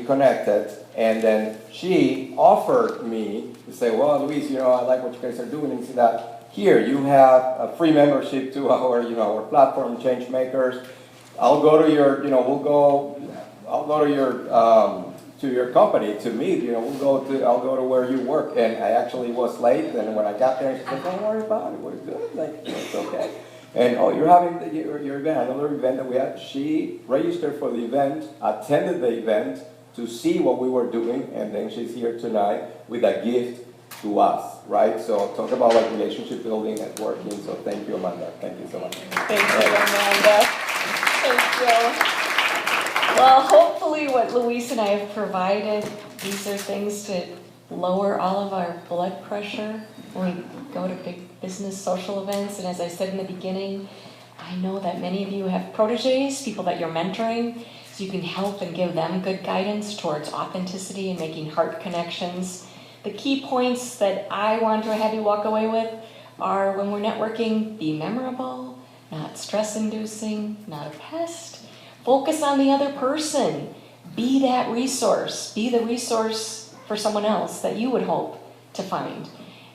connected, and then she offered me to say, well, Luis, I like what you guys are doing, and so that here you have a free membership to our platform, Changemakers. I'll go to your, I'll go to your company to meet. I'll go to where you work, and I actually was late, and when I got there, she said, don't worry about it, we're good, it's okay. And you're having your event, another event that we had. She registered for the event, attended the event to see what we were doing, and then she's here tonight with a gift to us, right? So talk about relationship building, networking. So thank you, Amanda. Thank you so much. Thank you, Amanda. Thank you. Well, hopefully what Luis and I have provided, these are things to lower all of our blood pressure when we go to big business social events. And as I said in the beginning, I know that many of you have proteges, people that you're mentoring, so you can help and give them good guidance towards authenticity and making heart connections. The key points that I want to have you walk away with are, when we're networking, be memorable, not stress-inducing, not a pest. Focus on the other person. Be that resource. Be the resource for someone else that you would hope to find.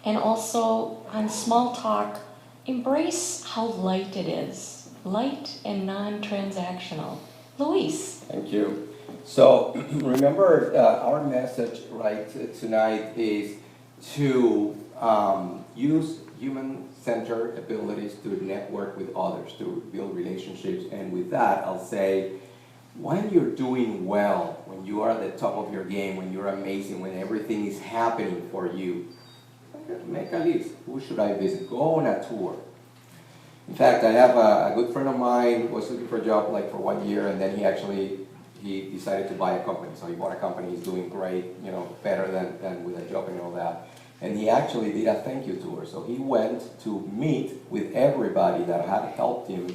And also, on small talk, embrace how light it is. Light and non-transactional. Luis. Thank you. So remember, our message right tonight is to use human-centered abilities to network with others, to build relationships. And with that, I'll say, when you're doing well, when you are at the top of your game, when you're amazing, when everything is happening for you, make a list. Who should I visit? Go on a tour. In fact, I have a good friend of mine who was looking for a job for 1 year, and then he decided to buy a company. So he bought a company, he's doing great, better than with a job and all that. And he actually did a thank you tour. So he went to meet with everybody that had helped him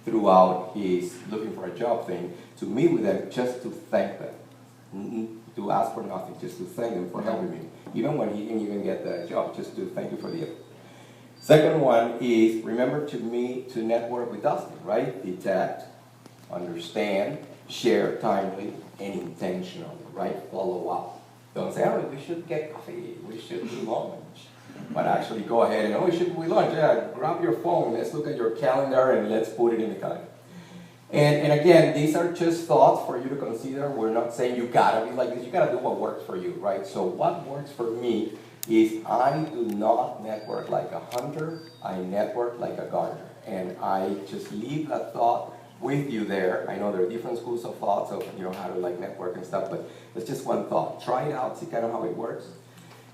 throughout his looking for a job thing, to meet with them just to thank them. To ask for nothing, just to thank them for helping me. Even when he didn't even get the job, just to thank you for the effort. Second one is, remember to network with Dustin, right? Detect, understand, share timely, and intentionally, right? Follow up. Don't say, oh, we should get coffee, we should do lunch. But actually go ahead and, oh, should we lunch? Yeah, grab your phone, let's look at your calendar and let's put it in the calendar. And again, these are just thoughts for you to consider. We're not saying you gotta be like this, you gotta do what works for you, right? So what works for me is I do not network like a hunter, I network like a gardener. And I just leave that thought with you there. I know there are different schools of thoughts of how to network and stuff, but it's just one thought. Try it out, see kind of how it works.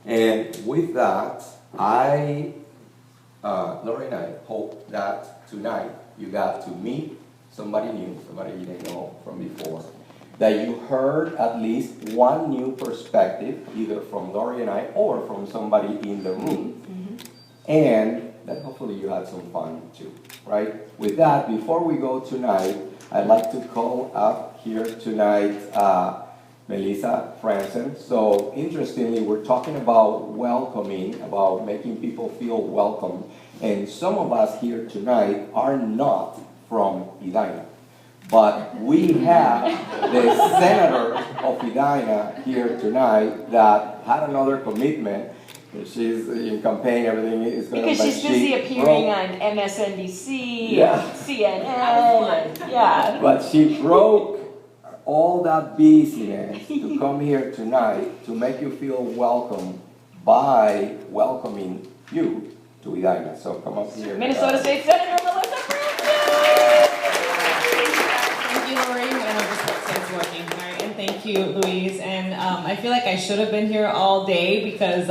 And with that, Lori and I hope that tonight you got to meet somebody new, somebody you didn't know from before, that you heard at least one new perspective, either from Lori and I or from somebody in the room, and that hopefully you had some fun too, right? With that, before we go tonight, I'd like to call up here tonight Melissa Franzen. So interestingly, we're talking about welcoming, about making people feel welcome, and some of us here tonight are not from Edina. But we have the senator of Edina here tonight that had another commitment. She's in campaign, everything is going to be. Because she's busy appearing on MSNBC, CNN, But she broke all that busyness to come here tonight to make you feel welcome by welcoming you to Edina. So come up here. Minnesota State Senator Melissa Franzen. Thank you, Lori. I hope this is working. All right, and thank you, Louise. And I feel like I should have been here all day because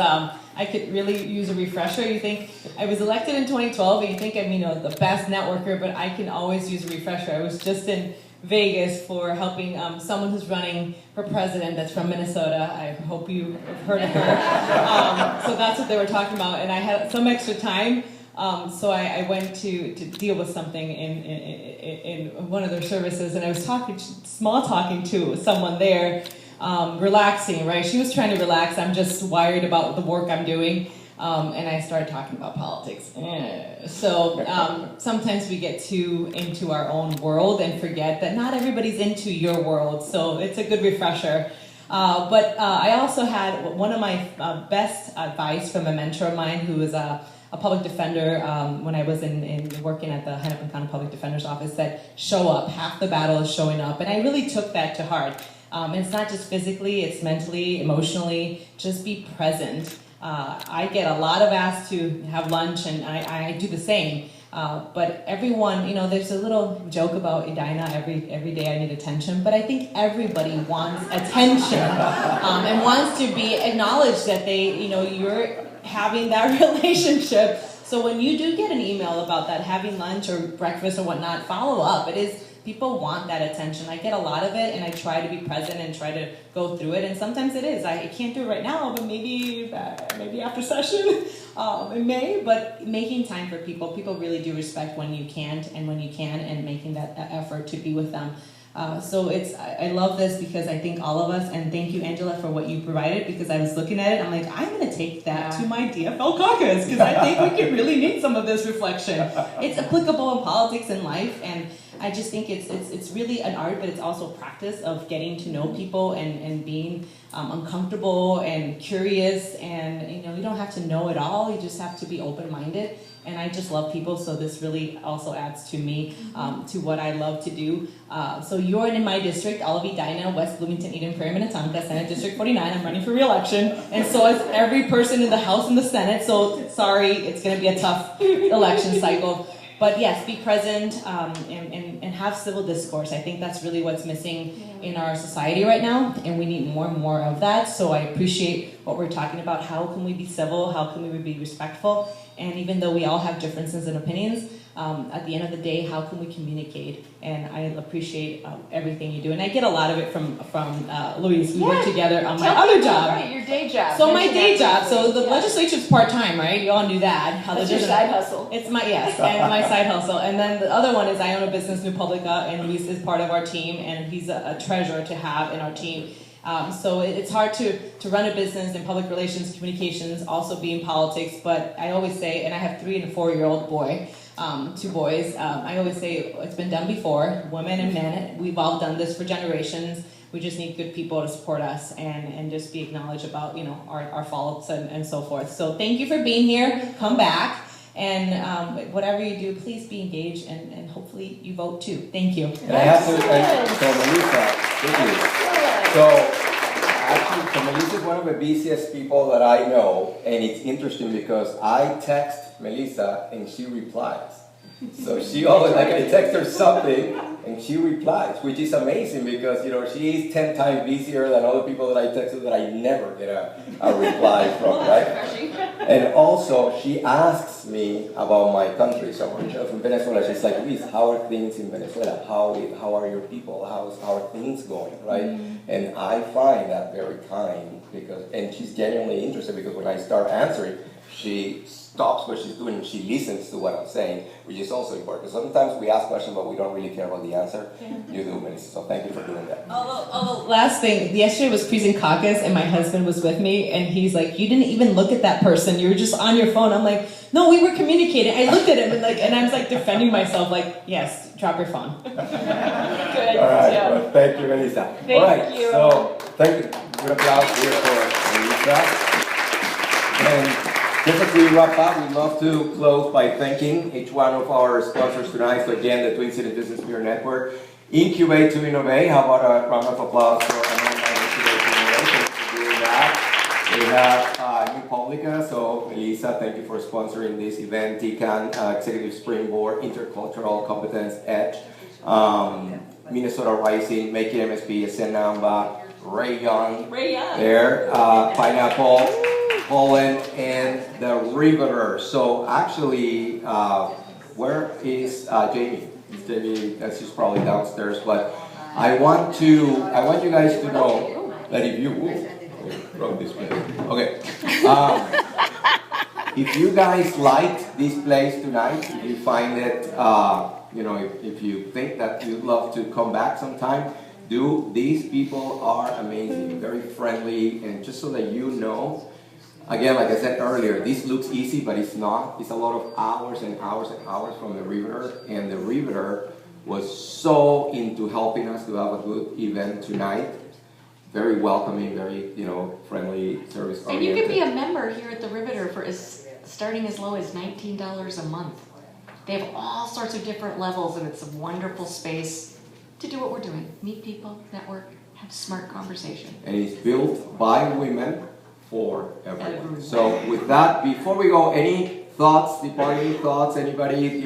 I could really use a refresher. You think I was elected in 2012, and you think I'm the best networker, but I can always use a refresher. I was just in Vegas for helping someone who's running for president that's from Minnesota. I hope you have heard of her. So that's what they were talking about, and I had some extra time, so I went to deal with something in one of their services, and I was small talking to someone there, relaxing, right? She was trying to relax. I'm just worried about the work I'm doing. And I started talking about politics. So sometimes we get too into our own world and forget that not everybody's into your world. So it's a good refresher. But I also had one of my best advice from a mentor of mine who was a public defender when I was in working at the Hennepin County Public Defender's Office, said, show up. Half the battle is showing up. And I really took that to heart. And it's not just physically, it's mentally, emotionally. Just be present. I get a lot of asks to have lunch, and I do the same. But everyone, there's a little joke about Edina, every day I need attention, but I think everybody wants attention and wants to be acknowledged that you're having that relationship. So when you do get an email about that, having lunch or breakfast or whatnot, follow up. People want that attention. I get a lot of it, and I try to be present and try to go through it. And sometimes it is. I can't do it right now, but maybe after session in May. But making time for people really do respect when you can't and when you can, and making that effort to be with them. So I love this because I think all of us, and thank you, Angela, for what you provided, because I was looking at it, I'm like, I'm going to take that to my DFL caucus, because I think we could really need some of this reflection. It's applicable in politics and life, and I just think it's really an art, but it's also a practice of getting to know people and being uncomfortable and curious, and you don't have to know it all, you just have to be open-minded. And I just love people, so this really also adds to me, to what I love to do. So you're in my district, all of Edina, West Bloomington, Eden Prairie, Minnetonka, Senate District 49. I'm running for re-election, and so is every person in the House and the Senate. So sorry, it's going to be a tough election cycle. But yes, be present and have civil discourse. I think that's really what's missing in our society right now, and we need more and more of that. So I appreciate what we're talking about. How can we be civil? How can we be respectful? And even though we all have differences and opinions, at the end of the day, how can we communicate? And I appreciate everything you do. And I get a lot of it from Louise. We work together on my other job. Right, your day job. So my day job. So the legislature's part-time, right? You all knew that. That's your side hustle. It's my side hustle. And then the other one is I own a business, New Publica, and Luis is part of our team, and he's a treasure to have in our team. So it's hard to run a business in public relations, communications, also be in politics, but I always say, and I have 3 and a 4-year-old boy, 2 boys, I always say it's been done before, women and men, we've all done this for generations. We just need good people to support us and just be acknowledged about, our faults and so forth. So thank you for being here. Come back. And whatever you do, please be engaged, and hopefully you vote too. Thank you. And I have to, so Melissa, thank you. So, actually, so Melissa is one of the busiest people that I know, and it's interesting because I text Melissa and she replies. So she always, like, I text her something and she replies, which is amazing because, she is 10 times busier than other people that I texted that I never get a reply from, right? And also, she asks me about my country. So when she's from Venezuela, she's like, Luis, how are things in Venezuela? How are your people? How are things going, right? Mm-hmm. And I find that very kind and she's genuinely interested because when I start answering, she stops what she's doing and she listens to what I'm saying, which is also important. Sometimes we ask questions, but we don't really care about the answer. Yeah. You do, Melissa, so thank you for doing that. Although, last thing, yesterday was Precinct Caucus, and my husband was with me, and he's like, you didn't even look at that person, you were just on your phone. I'm like, no, we were communicating. I looked at him, and I was like defending myself, like, yes, drop your phone. Good. All right, well, thank you, Melissa. Thank All right, you. So thank you. Good applause here for Melissa. And just as we wrap up, we'd love to close by thanking each one of our sponsors tonight. So again, the Twin Cities Business Peer Network, Incubate to Innovate. How about a round of applause for Incubate to Innovate for doing that? We have New Publica. So Melissa, thank you for sponsoring this event. TCAN, Executive Springboard, Intercultural Competence Edge, Minnesota Rising, Make It MSP, Senamba, Ray Young, there, Pineapple, Poland, and the Riveter. So actually, where is Jamie? Jamie, she's probably downstairs. But I want you guys to know that if you wrong this place. Okay. If you guys liked this place tonight, if you find it, if you think that you'd love to come back sometime, these people are amazing, very friendly, and just so that you know, again, like I said earlier, this looks easy, but it's not. It's a lot of hours and hours and hours from the Riveter, and the Riveter was so into helping us to have a good event tonight very welcoming, very, friendly, service And oriented. you can be a member here at the Riveter for starting as low as $19 a month. They have all sorts of different levels, and it's a wonderful space to do what we're doing. Meet people, network, have smart conversation. And it's built by women for everyone. Everyone. So with that, before we go, any thoughts, departing thoughts, anybody,